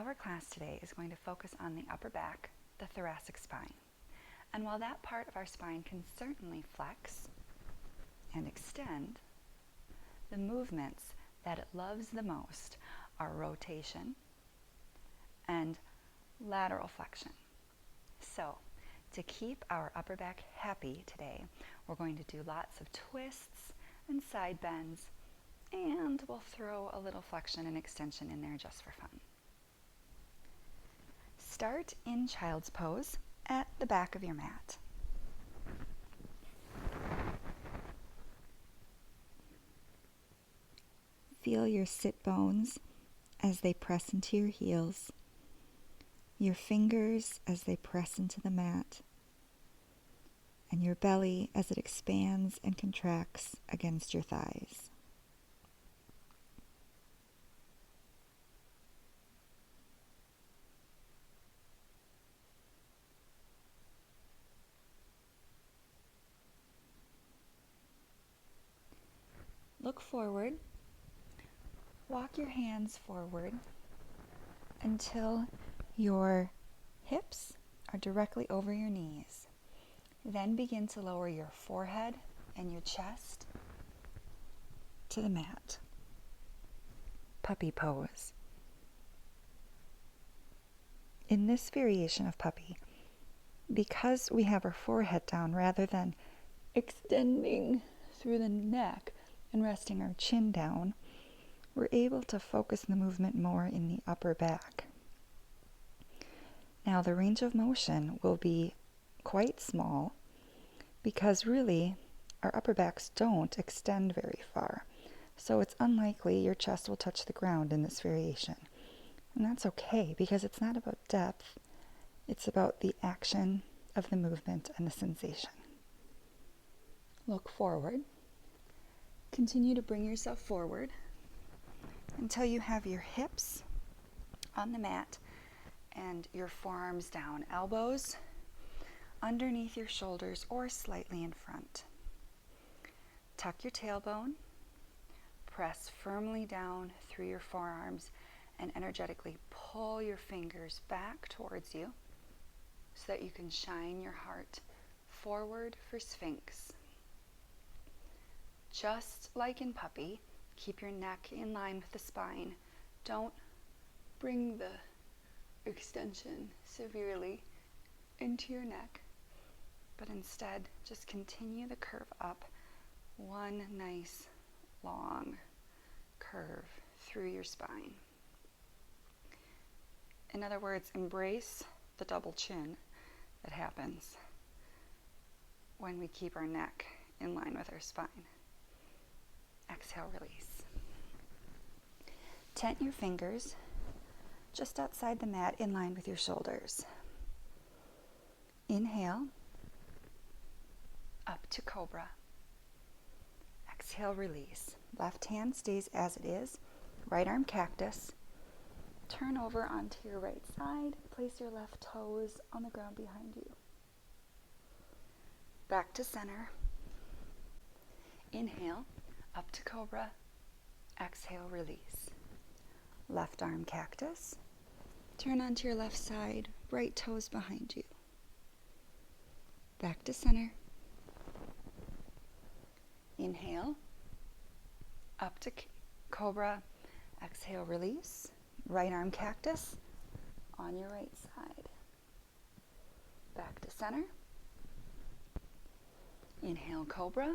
Our class today is going to focus on the upper back, the thoracic spine. And while that part of our spine can certainly flex and extend, the movements that it loves the most are rotation and lateral flexion. So, to keep our upper back happy today, we're going to do lots of twists and side bends, and we'll throw a little flexion and extension in there just for fun. Start in child's pose at the back of your mat. Feel your sit bones as they press into your heels, your fingers as they press into the mat, and your belly as it expands and contracts against your thighs. Look forward. Walk your hands forward until your hips are directly over your knees. Then begin to lower your forehead and your chest to the mat. Puppy pose. In this variation of puppy, because we have our forehead down rather than extending through the neck and resting our chin down, we're able to focus the movement more in the upper back. Now the range of motion will be quite small because really our upper backs don't extend very far. So it's unlikely your chest will touch the ground in this variation. And that's okay because it's not about depth, it's about the action of the movement and the sensation. Look forward. Continue to bring yourself forward until you have your hips on the mat and your forearms down, elbows underneath your shoulders or slightly in front. Tuck your tailbone, press firmly down through your forearms, and energetically pull your fingers back towards you so that you can shine your heart forward for Sphinx. Just like in puppy, keep your neck in line with the spine. Don't bring the extension severely into your neck, but instead just continue the curve up. One nice long curve through your spine. In other words, embrace the double chin that happens when we keep our neck in line with our spine. Exhale, release. Tent your fingers just outside the mat in line with your shoulders. Inhale, up to cobra. Exhale, release. Left hand stays as it is. Right arm cactus. Turn over onto your right side. Place your left toes on the ground behind you. Back to center. Inhale, up to cobra. Exhale, release. Left arm cactus. Turn onto your left side. Right toes behind you. Back to center. Inhale, up to cobra. Exhale, release. Right arm cactus on your right side. Back to center. Inhale, cobra.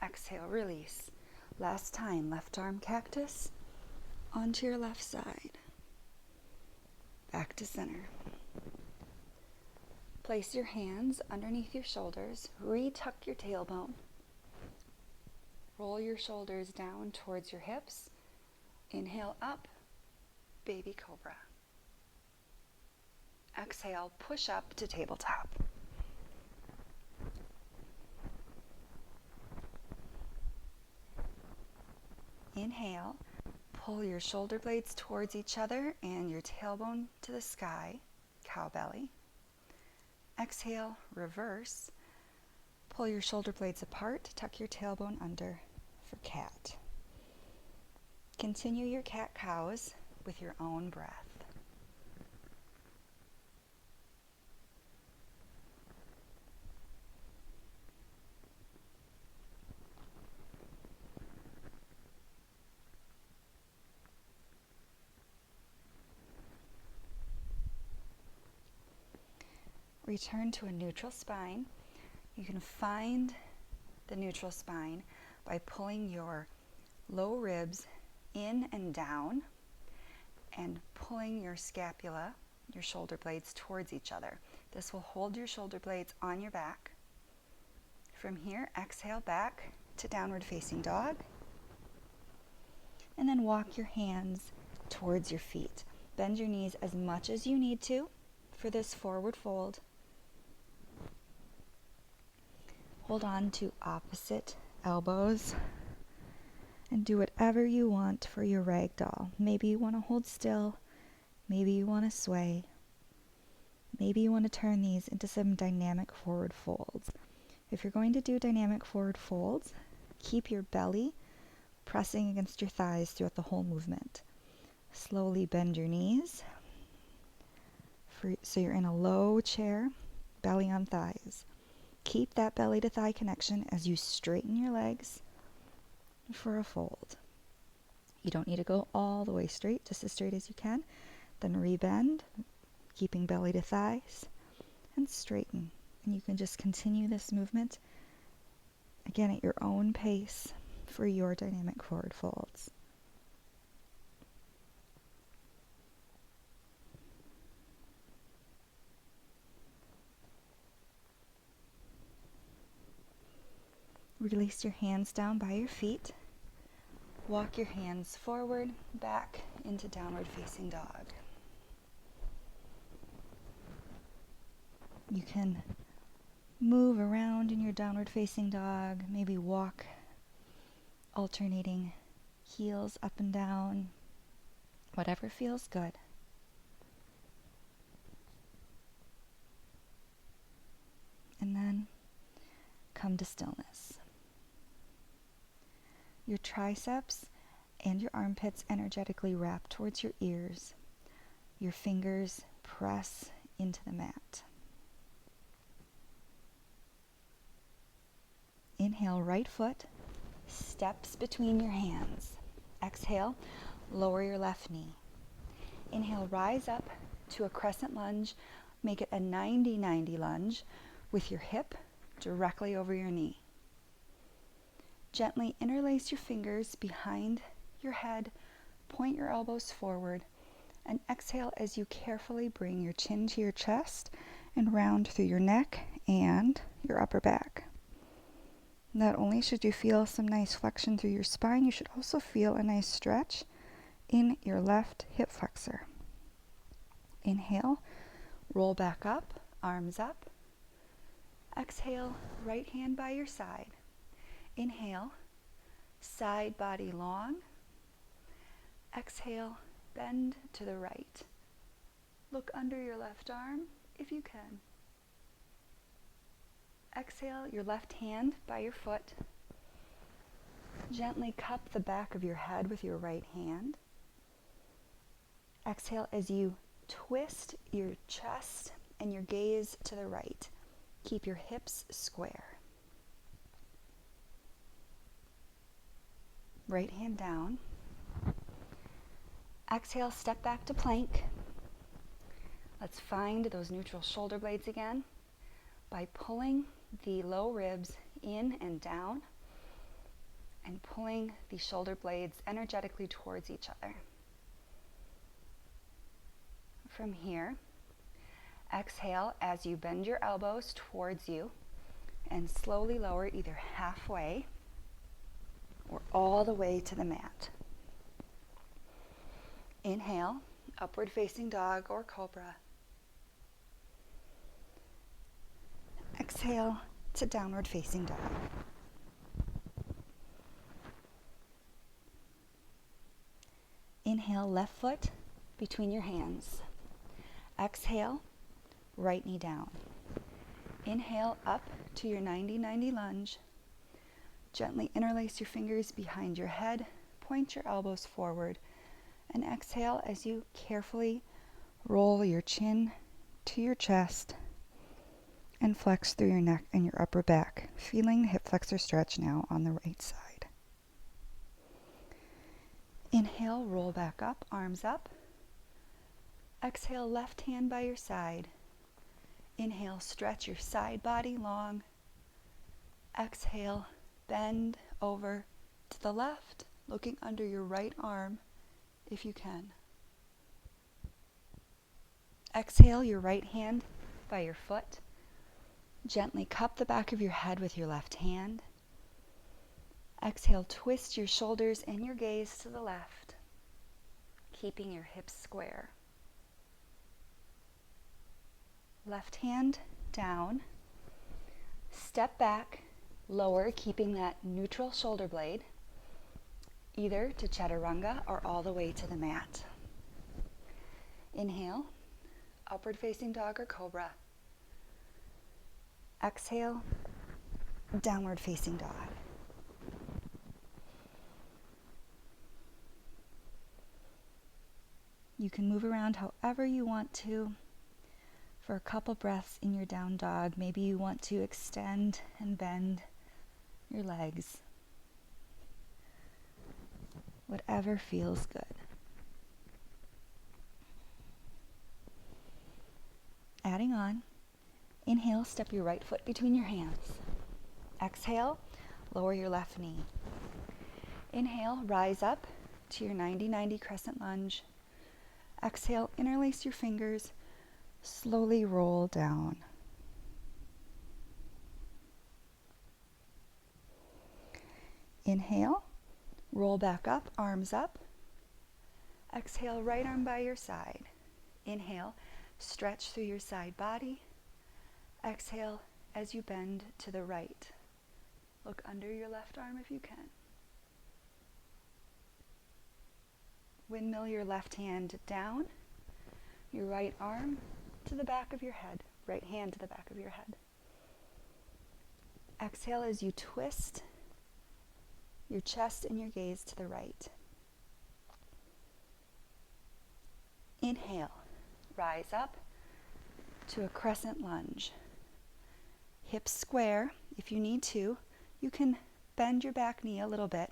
Exhale, release. Last time, left arm cactus onto your left side. Back to center. Place your hands underneath your shoulders. Retuck your tailbone. Roll your shoulders down towards your hips. Inhale up, baby cobra. Exhale, push up to tabletop. Inhale, pull your shoulder blades towards each other and your tailbone to the sky, cow belly. Exhale, reverse. Pull your shoulder blades apart, tuck your tailbone under for cat. Continue your cat-cows with your own breath. Return to a neutral spine. You can find the neutral spine by pulling your low ribs in and down and pulling your scapula, your shoulder blades, towards each other. This will hold your shoulder blades on your back. From here, exhale back to downward facing dog. And then walk your hands towards your feet. Bend your knees as much as you need to for this forward fold. Hold on to opposite elbows and do whatever you want for your ragdoll. Maybe you want to hold still, maybe you want to sway, maybe you want to turn these into some dynamic forward folds. If you're going to do dynamic forward folds, keep your belly pressing against your thighs throughout the whole movement. Slowly bend your knees so you're in a low chair, belly on thighs. Keep that belly to thigh connection as you straighten your legs for a fold. You don't need to go all the way straight, just as straight as you can. Then rebend, keeping belly to thighs, and straighten. And you can just continue this movement, again, at your own pace for your dynamic forward folds. Release your hands down by your feet. Walk your hands forward, back into downward facing dog. You can move around in your downward facing dog, maybe walk, alternating heels up and down, whatever feels good. And then come to stillness. Your triceps and your armpits energetically wrap towards your ears. Your fingers press into the mat. Inhale, right foot steps between your hands. Exhale, lower your left knee. Inhale, rise up to a crescent lunge. Make it a 90-90 lunge with your hip directly over your knee. Gently interlace your fingers behind your head, point your elbows forward, and exhale as you carefully bring your chin to your chest and round through your neck and your upper back. Not only should you feel some nice flexion through your spine, you should also feel a nice stretch in your left hip flexor. Inhale, roll back up, arms up. Exhale, right hand by your side. Inhale, side body long. Exhale, bend to the right. Look under your left arm if you can. Exhale, your left hand by your foot. Gently cup the back of your head with your right hand. Exhale as you twist your chest and your gaze to the right. Keep your hips square. Right hand down. Exhale, step back to plank. Let's find those neutral shoulder blades again by pulling the low ribs in and down and pulling the shoulder blades energetically towards each other. From here, exhale as you bend your elbows towards you and slowly lower either halfway or all the way to the mat. Inhale, upward facing dog or cobra. Exhale to downward facing dog. Inhale, left foot between your hands. Exhale, right knee down. Inhale up to your 90-90 lunge. Gently interlace your fingers behind your head, point your elbows forward, And exhale as you carefully roll your chin to your chest and flex through your neck and your upper back, feeling the hip flexor stretch now on the right side. Inhale, roll back up, arms up. Exhale, left hand by your side. Inhale, stretch your side body long. Exhale, bend over to the left, looking under your right arm if you can. Exhale, your right hand by your foot. Gently cup the back of your head with your left hand. Exhale, twist your shoulders and your gaze to the left, keeping your hips square. Left hand down. Step back, lower, keeping that neutral shoulder blade, either to chaturanga or all the way to the mat. Inhale, upward facing dog or cobra. Exhale, downward facing dog. You can move around however you want to. For a couple breaths in your down dog, maybe you want to extend and bend your legs. Whatever feels good. Adding on, inhale, step your right foot between your hands. Exhale, lower your left knee. Inhale, rise up to your 90-90 crescent lunge. Exhale, interlace your fingers, slowly roll down. Inhale, roll back up, arms up. Exhale, right arm by your side. Inhale, stretch through your side body. Exhale as you bend to the right. Look under your left arm if you can. Windmill your left hand down, your right arm to the back of your head, right hand to the back of your head. Exhale as you twist your chest and your gaze to the right. Inhale, rise up to a crescent lunge. Hips square. If you need to, you can bend your back knee a little bit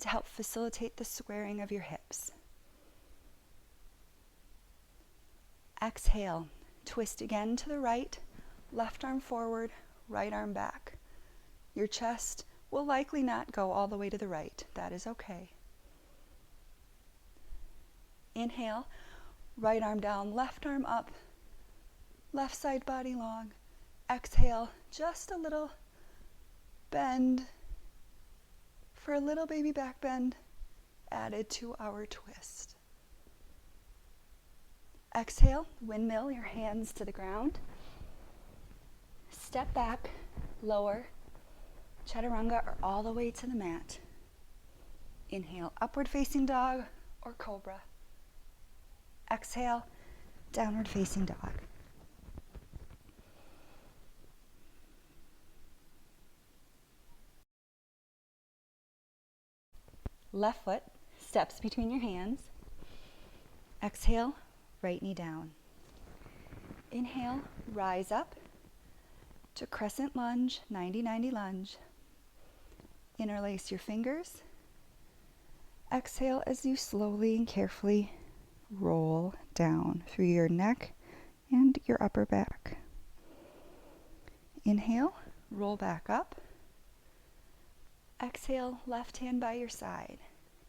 to help facilitate the squaring of your hips. Exhale, twist again to the right, left arm forward, right arm back. Your chest will likely not go all the way to the right. That is okay. Inhale, right arm down, left arm up, left side body long. Exhale, just a little bend for a little baby back bend added to our twist. Exhale, windmill your hands to the ground. Step back, lower, chaturanga or all the way to the mat. Inhale, upward facing dog or cobra. Exhale, downward facing dog. Left foot steps between your hands. Exhale, right knee down. Inhale, rise up to crescent lunge, 90-90 lunge. Interlace your fingers. Exhale as you slowly and carefully roll down through your neck and your upper back. Inhale, roll back up. Exhale, left hand by your side.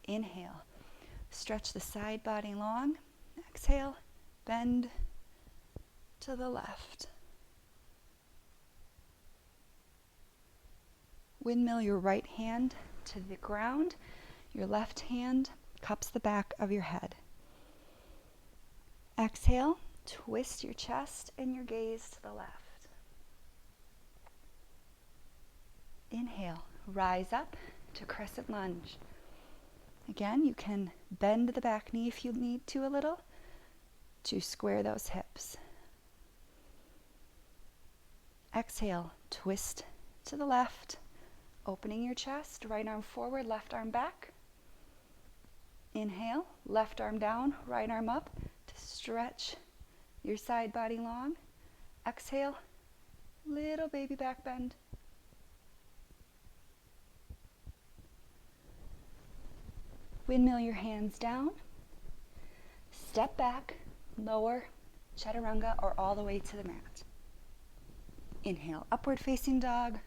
Inhale, stretch the side body long. Exhale, bend to the left. Windmill your right hand to the ground. Your left hand cups the back of your head. Exhale, twist your chest and your gaze to the left. Inhale, rise up to crescent lunge. Again, you can bend the back knee if you need to a little to square those hips. Exhale, twist to the left, opening your chest, right arm forward, left arm back. Inhale, left arm down, right arm up to stretch your side body long. Exhale, little baby back bend. Windmill your hands down. Step back, lower, chaturanga, or all the way to the mat. Inhale, upward facing dog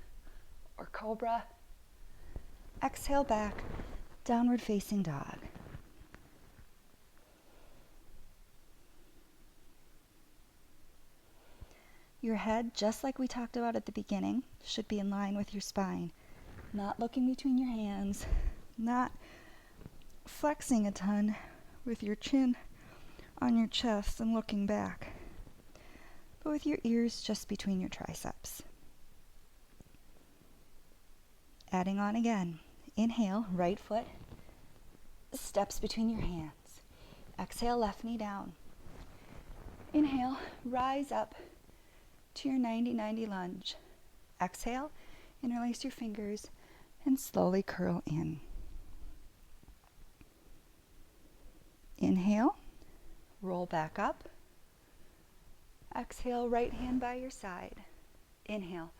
or cobra. Exhale back, downward facing dog. Your head, just like we talked about at the beginning, should be in line with your spine. Not looking between your hands, not flexing a ton with your chin on your chest and looking back, but with your ears just between your triceps. Adding on again. Inhale, right foot steps between your hands. Exhale, left knee down. Inhale, rise up to your 90-90 lunge. Exhale, interlace your fingers and slowly curl in. Inhale, roll back up. Exhale, right hand by your side. Inhale,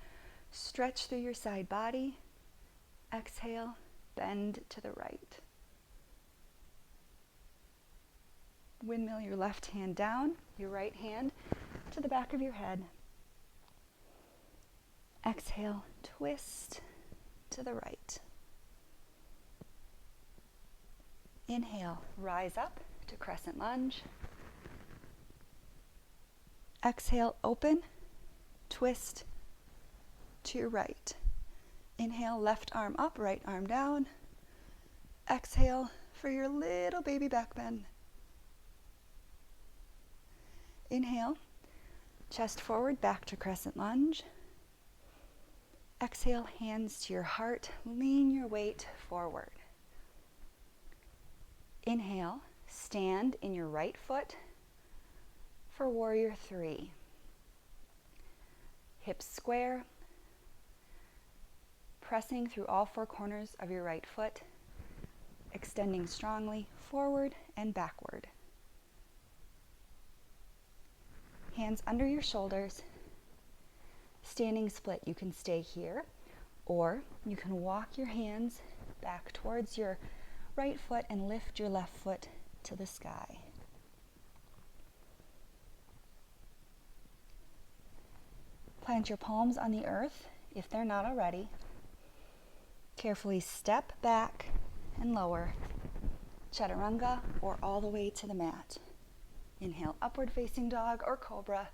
stretch through your side body. Exhale, bend to the right. Windmill your left hand down, your right hand to the back of your head. Exhale, twist to the right. Inhale, rise up to crescent lunge. Exhale, open, twist to your right. Inhale, left arm up, right arm down. Exhale for your little baby back bend. Inhale, chest forward, back to crescent lunge. Exhale, hands to your heart, lean your weight forward. Inhale, stand in your right foot for warrior 3. Hips square, pressing through all 4 corners of your right foot, extending strongly forward and backward. Hands under your shoulders, standing split. You can stay here, or you can walk your hands back towards your right foot and lift your left foot to the sky. Plant your palms on the earth if they're not already. Carefully step back and lower, chaturanga or all the way to the mat. Inhale, upward facing dog or cobra.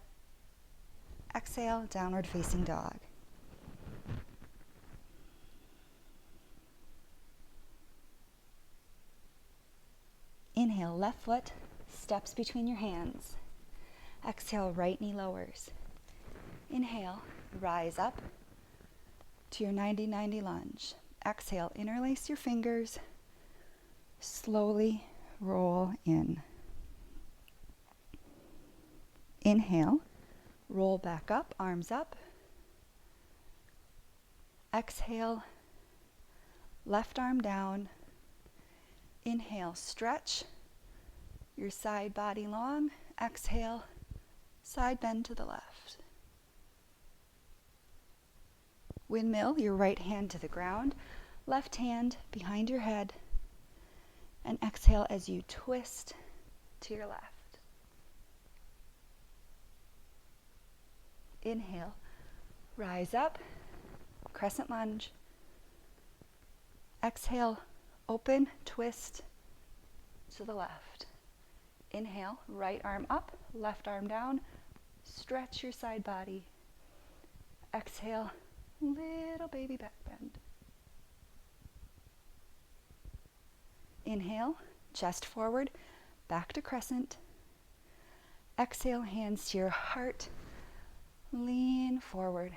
Exhale, downward facing dog. Inhale, left foot steps between your hands. Exhale, right knee lowers. Inhale, rise up to your 90-90 lunge. Exhale, interlace your fingers. Slowly roll in. Inhale, roll back up, arms up. Exhale, left arm down. Inhale, stretch your side body long. Exhale, side bend to the left. Windmill your right hand to the ground, left hand behind your head, and exhale as you twist to your left. Inhale, rise up, crescent lunge. Exhale, open, twist to the left. Inhale, right arm up, left arm down, stretch your side body. Exhale, little baby back bend. Inhale, chest forward, back to crescent. Exhale, hands to your heart, lean forward.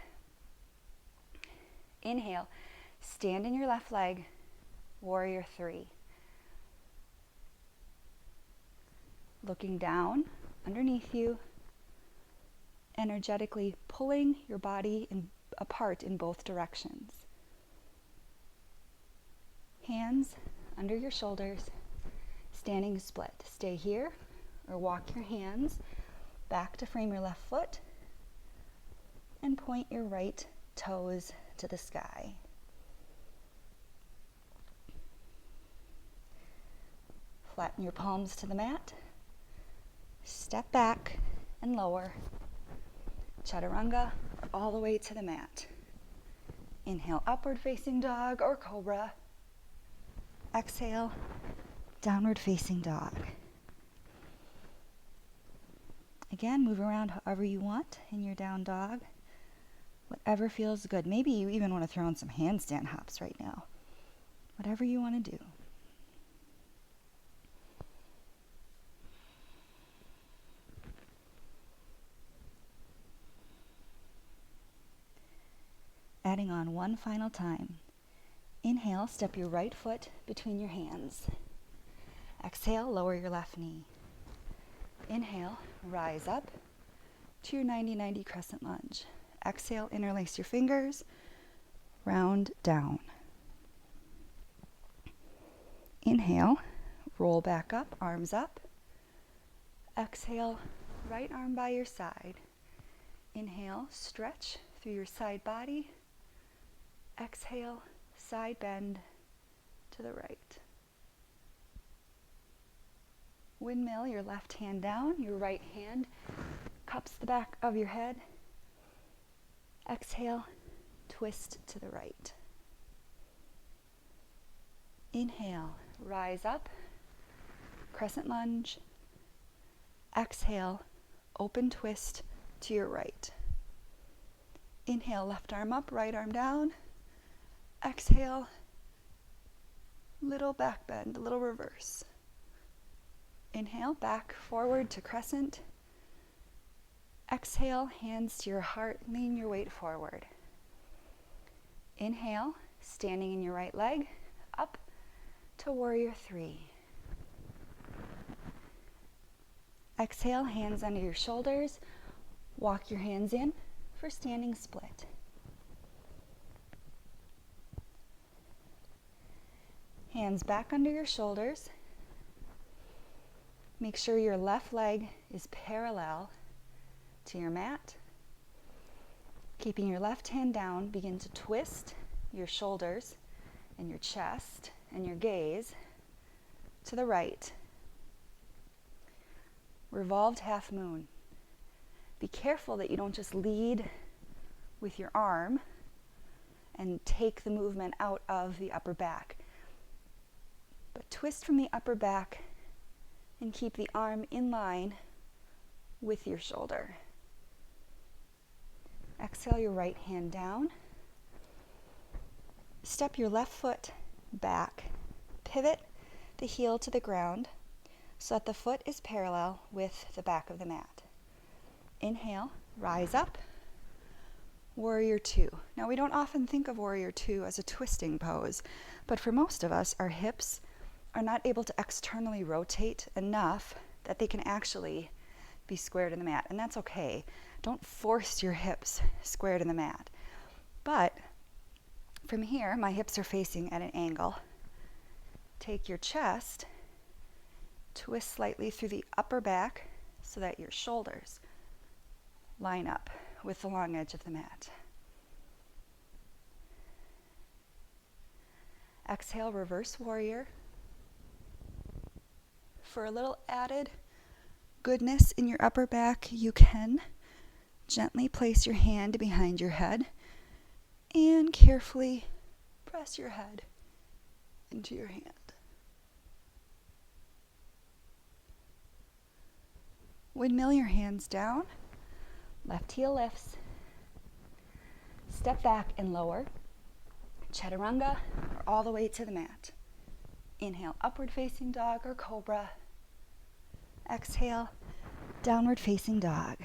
Inhale, stand in your left leg, warrior 3. Looking down underneath you, energetically pulling your body apart in both directions. Hands under your shoulders. standing split. Stay here or walk your hands back to frame your left foot and point your right toes to the sky. Flatten your palms to the mat. Step back and lower. Chaturanga or all the way to the mat. Inhale, upward facing dog or cobra. Exhale, downward facing dog. Again, move around however you want in your down dog. Whatever feels good. Maybe you even want to throw in some handstand hops right now. Whatever you want to do. Adding on one final time. Inhale, step your right foot between your hands. Exhale, lower your left knee. Inhale, rise up to your 90-90 crescent lunge. Exhale, interlace your fingers, round down. Inhale, roll back up, arms up. Exhale, right arm by your side. Inhale, stretch through your side body. Exhale, side bend to the right. Windmill, your left hand down, your right hand cups the back of your head. Exhale, twist to the right. Inhale, rise up, crescent lunge. Exhale, open twist to your right. Inhale, left arm up, right arm down. Exhale, little back bend, a little reverse. Inhale, back forward to crescent. Exhale, hands to your heart, lean your weight forward. Inhale, standing in your right leg, up to warrior three. Exhale, hands under your shoulders, walk your hands in for standing split. Hands back under your shoulders. Make sure your left leg is parallel to your mat. Keeping your left hand down, begin to twist your shoulders and your chest and your gaze to the right. Revolved half moon. Be careful that you don't just lead with your arm and take the movement out of the upper back. But twist from the upper back and keep the arm in line with your shoulder. Exhale your right hand down. Step your left foot back. Pivot the heel to the ground so that the foot is parallel with the back of the mat. Inhale, rise up, warrior two. Now we don't often think of warrior two as a twisting pose, but for most of us, our hips are not able to externally rotate enough that they can actually be squared in the mat, and that's okay. Don't force your hips squared in the mat. But from here, my hips are facing at an angle. Take your chest, twist slightly through the upper back so that your shoulders line up with the long edge of the mat. Exhale, reverse warrior. For a little added goodness in your upper back, you can gently place your hand behind your head and carefully press your head into your hand. Windmill your hands down, left heel lifts, step back and lower, chaturanga or all the way to the mat. Inhale, upward facing dog or cobra. Exhale, downward facing dog.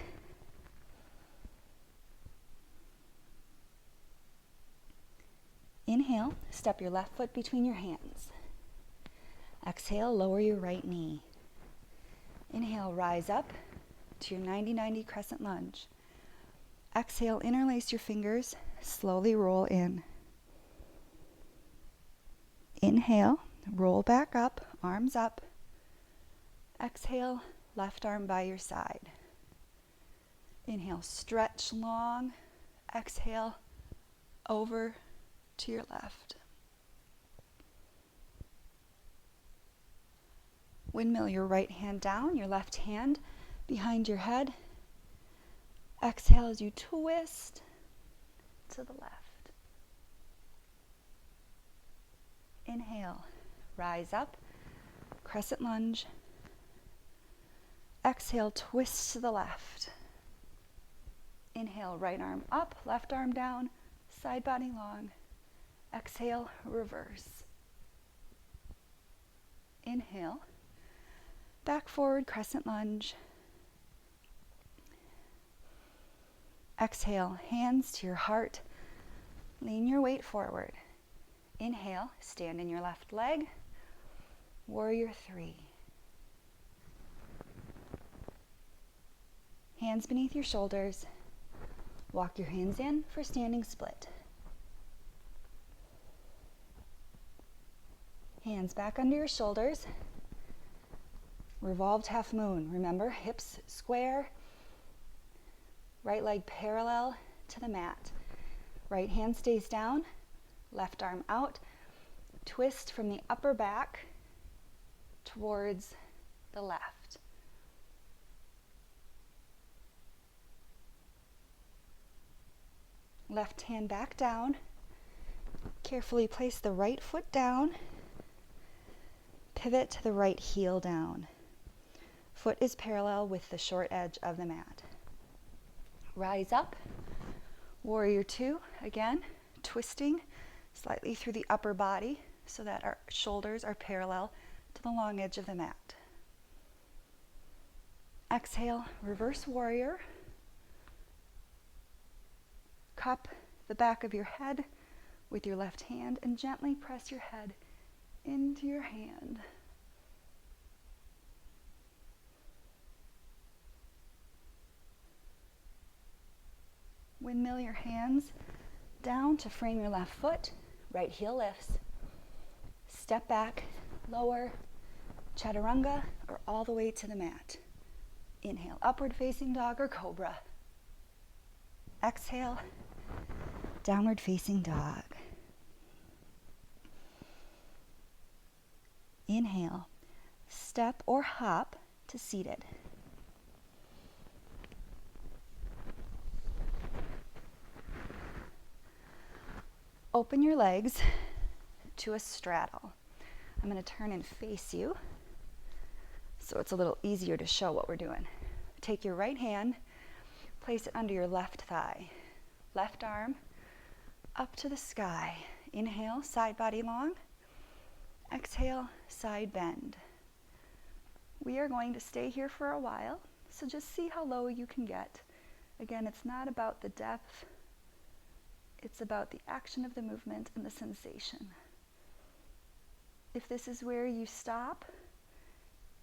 Inhale, step your left foot between your hands. Exhale, lower your right knee. Inhale, rise up to your 90-90 crescent lunge. Exhale, interlace your fingers, slowly roll in. Inhale, roll back up, arms up. Exhale, left arm by your side. Inhale, stretch long. Exhale, over to your left. Windmill your right hand down, your left hand behind your head. Exhale as you twist to the left. Inhale, rise up, crescent lunge. Exhale, twist to the left. Inhale, right arm up, left arm down, side body long. Exhale, reverse. Inhale, back forward, crescent lunge. Exhale, hands to your heart. Lean your weight forward. Inhale, stand in your left leg. Warrior 3. Hands beneath your shoulders. Walk your hands in for standing split. Hands back under your shoulders. Revolved half moon. Remember, hips square. Right leg parallel to the mat. Right hand stays down. Left arm out. Twist from the upper back towards the left. Left hand back down. Carefully place the right foot down. Pivot to the right heel down. Foot is parallel with the short edge of the mat. Rise up. Warrior 2. Again, twisting slightly through the upper body so that our shoulders are parallel to the long edge of the mat. Exhale, reverse warrior. Cup the back of your head with your left hand and gently press your head into your hand. Windmill your hands down to frame your left foot. Right heel lifts. Step back, lower, chaturanga, or all the way to the mat. Inhale, upward facing dog or cobra. Exhale, downward facing dog. Inhale, step or hop to seated. Open your legs to a straddle. I'm going to turn and face you so it's a little easier to show what we're doing. Take your right hand, place it under your left thigh. Left arm up to the sky. Inhale, side body long. Exhale, side bend. We are going to stay here for a while, so just see how low you can get. Again, it's not about the depth. It's about the action of the movement and the sensation. If this is where you stop,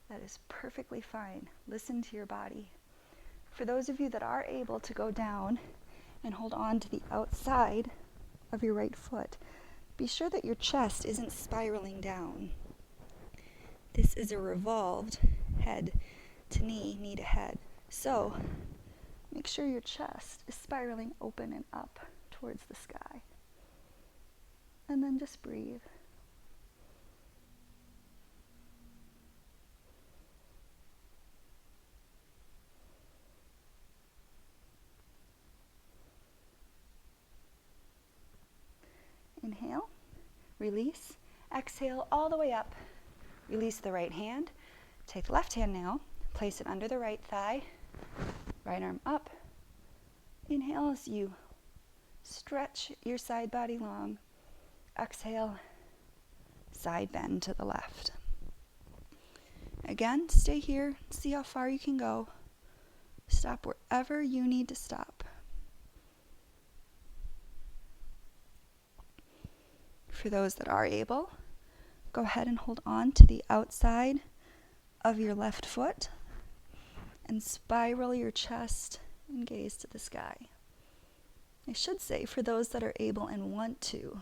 that is perfectly fine. Listen to your body. For those of you that are able to go down and hold on to the outside of your right foot, be sure that your chest isn't spiraling down. This is a revolved head to knee, knee to head. So make sure your chest is spiraling open and up towards the sky. And then just breathe. Inhale, release, exhale all the way up. Release the right hand. Take the left hand now, place it under the right thigh, right arm up. Inhale as you stretch your side body long. Exhale, side bend to the left. Again, stay here, see how far you can go. Stop wherever you need to stop. For those that are able, go ahead and hold on to the outside of your left foot and spiral your chest and gaze to the sky. I should say for those that are able and want to,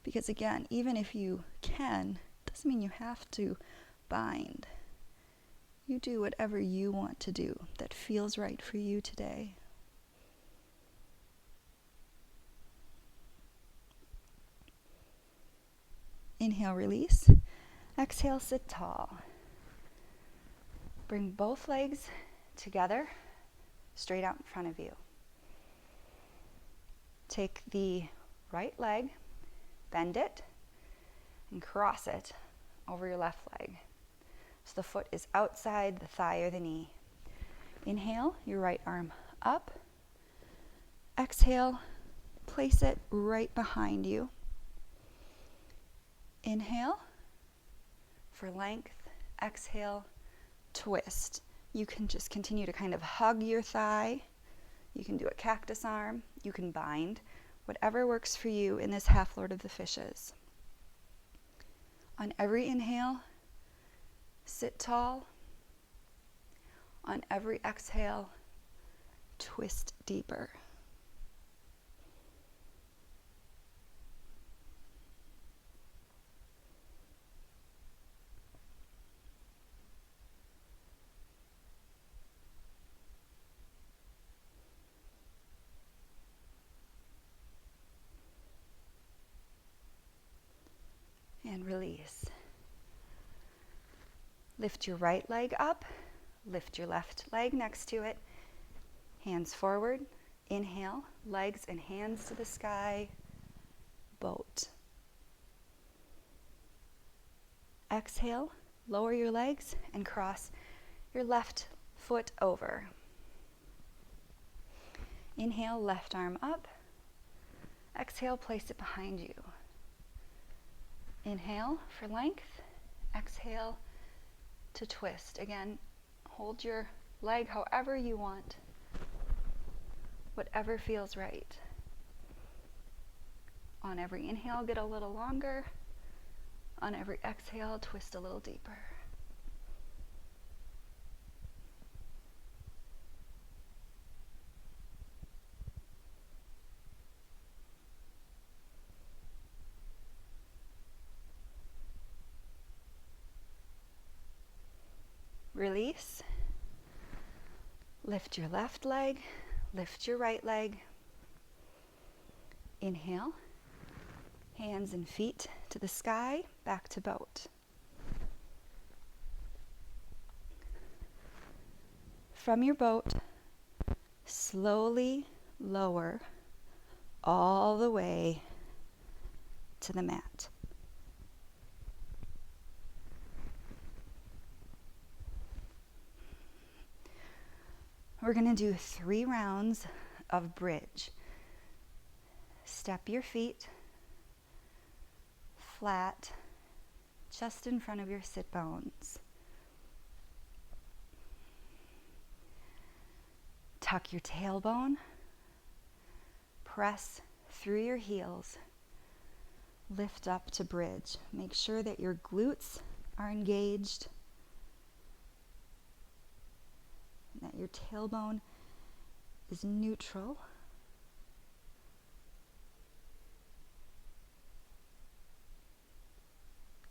because again, even if you can, doesn't mean you have to bind. You do whatever you want to do that feels right for you today. Inhale, release. Exhale, sit tall. Bring both legs together, straight out in front of you. Take the right leg, bend it, and cross it over your left leg. So the foot is outside the thigh or the knee. Inhale, your right arm up. Exhale, place it right behind you. Inhale for length. Exhale, twist. You can just continue to kind of hug your thigh. You can do a cactus arm. You can bind. Whatever works for you in this half lord of the fishes. On every inhale, sit tall. On every exhale, twist deeper. And release. Lift your right leg up. Lift your left leg next to it. Hands forward. Inhale. Legs and hands to the sky. Boat. Exhale. Lower your legs and cross your left foot over. Inhale. Left arm up. Exhale. Place it behind you. Inhale for length. Exhale to twist. Again, hold your leg however you want. Whatever feels right. On every inhale, get a little longer. On every exhale, twist a little deeper. Release. Lift your left leg, lift your right leg. Inhale. Hands and feet to the sky, back to boat. From your boat, slowly lower all the way to the mat. We're going to do 3 rounds of bridge. Step your feet flat, just in front of your sit bones. Tuck your tailbone. Press through your heels. Lift up to bridge. Make sure that your glutes are engaged. That your tailbone is neutral.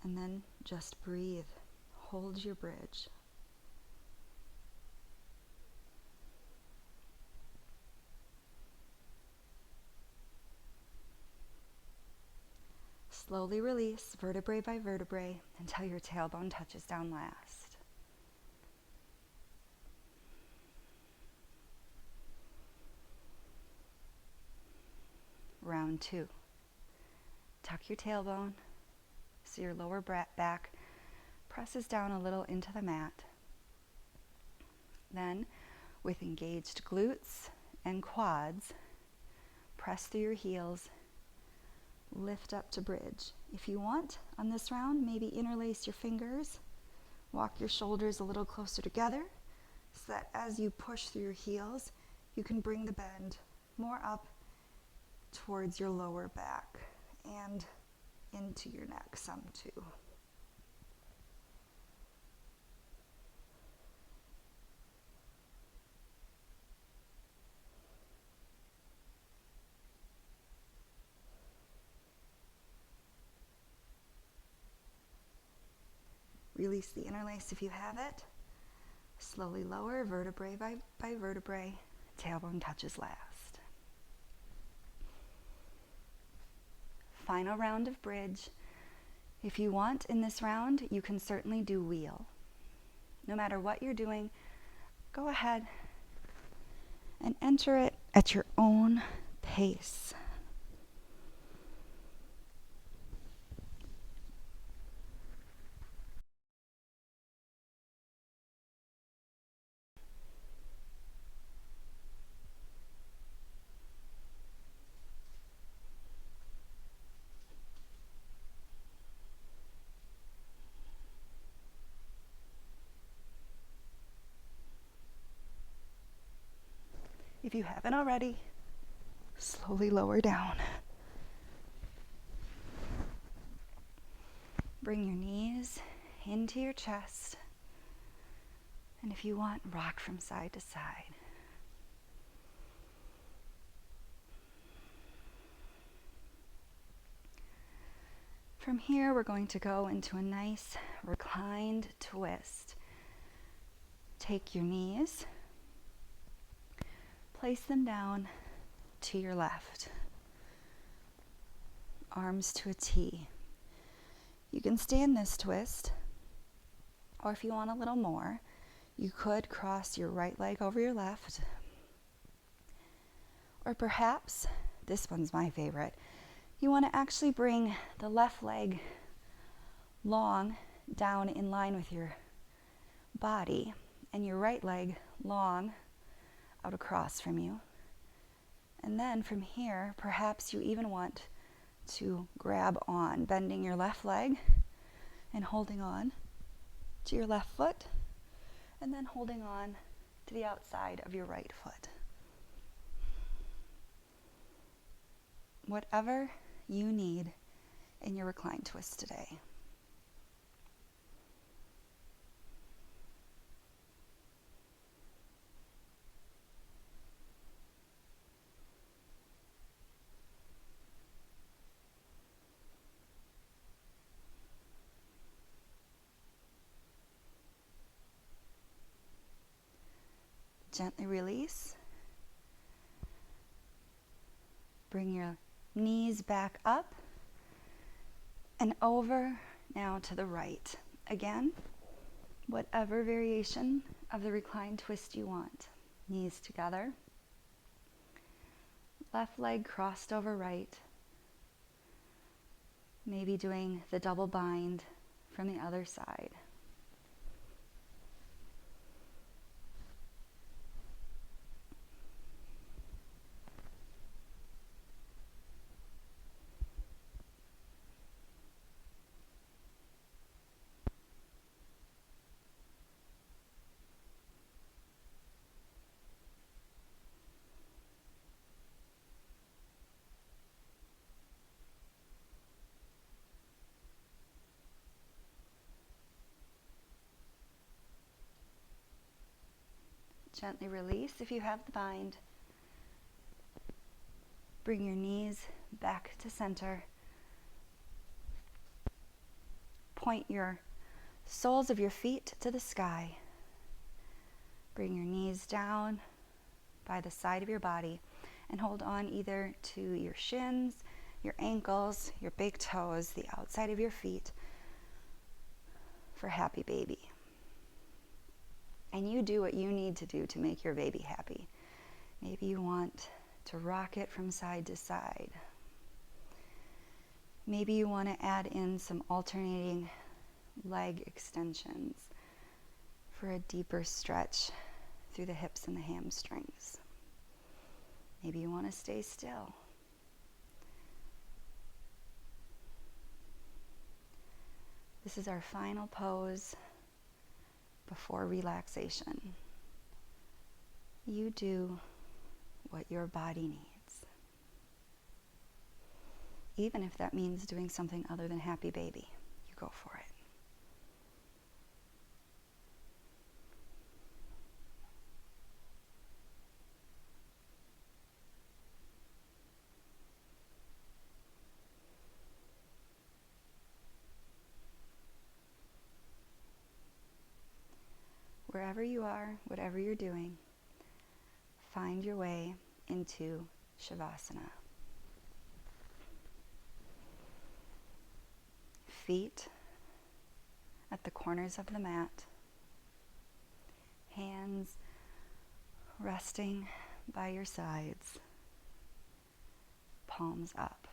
And then just breathe. Hold your bridge. Slowly release vertebrae by vertebrae until your tailbone touches down last. Round 2. Tuck your tailbone so your lower back presses down a little into the mat. Then, with engaged glutes and quads, press through your heels, lift up to bridge. If you want, on this round, maybe interlace your fingers, walk your shoulders a little closer together, so that as you push through your heels, you can bring the bend more up towards your lower back and into your neck some too. Release the interlace if you have it. Slowly lower vertebrae by vertebrae. Tailbone touches last. Final round of bridge. If you want in this round, you can certainly do wheel. No matter what you're doing, go ahead and enter it at your own pace. If you haven't already, slowly lower down. Bring your knees into your chest, and if you want, rock from side to side. From here, we're going to go into a nice reclined twist. Take your knees, place them down to your left, arms to a T. You can stay in this twist, or if you want a little more, you could cross your right leg over your left, or perhaps, this one's my favorite, you want to actually bring the left leg long down in line with your body, and your right leg long out across from you. And then from here, perhaps you even want to grab on, bending your left leg and holding on to your left foot, and then holding on to the outside of your right foot. Whatever you need in your reclined twist today. Gently release. Bring your knees back up and over now to the right. Again, whatever variation of the reclined twist you want. Knees together. Left leg crossed over right. Maybe doing the double bind from the other side. Gently release if you have the bind. Bring your knees back to center. Point your soles of your feet to the sky. Bring your knees down by the side of your body and hold on either to your shins, your ankles, your big toes, the outside of your feet for happy baby. And you do what you need to do to make your baby happy. Maybe you want to rock it from side to side. Maybe you want to add in some alternating leg extensions for a deeper stretch through the hips and the hamstrings. Maybe you want to stay still. This is our final pose before relaxation. You do what your body needs. Even if that means doing something other than happy baby, you go for it. Wherever you are, whatever you're doing, find your way into Shavasana. Feet at the corners of the mat, hands resting by your sides, palms up.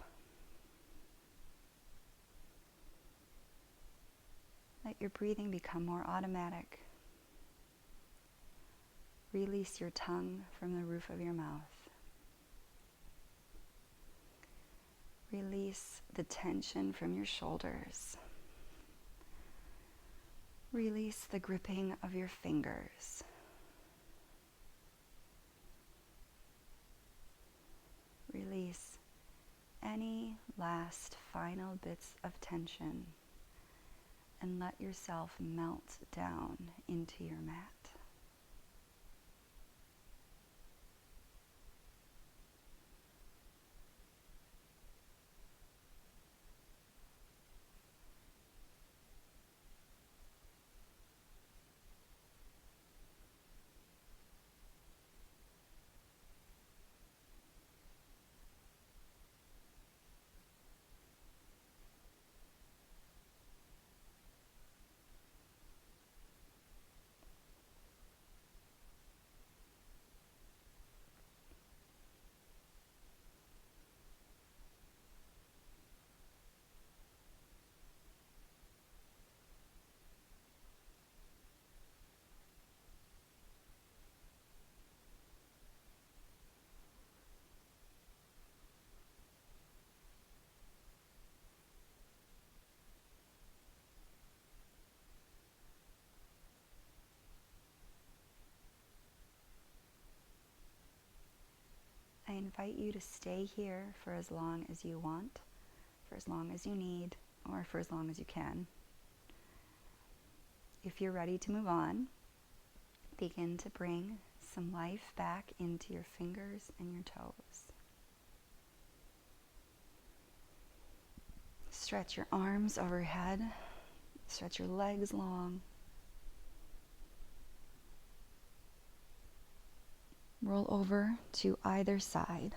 Let your breathing become more automatic. Release your tongue from the roof of your mouth. Release the tension from your shoulders. Release the gripping of your fingers. Release any last final bits of tension and let yourself melt down into your mat. I invite you to stay here for as long as you want, for as long as you need, or for as long as you can. If you're ready to move on, begin to bring some life back into your fingers and your toes. Stretch your arms overhead, stretch your legs long. Roll over to either side.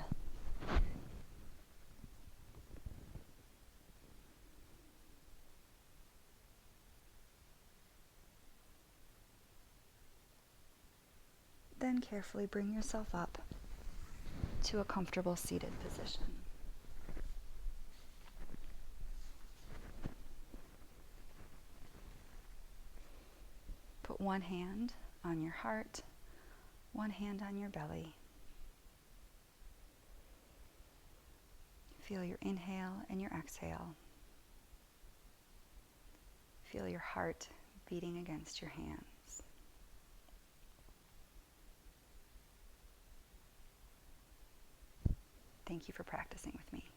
Then carefully bring yourself up to a comfortable seated position. Put one hand on your heart, one hand on your belly. Feel your inhale and your exhale. Feel your heart beating against your hands. Thank you for practicing with me.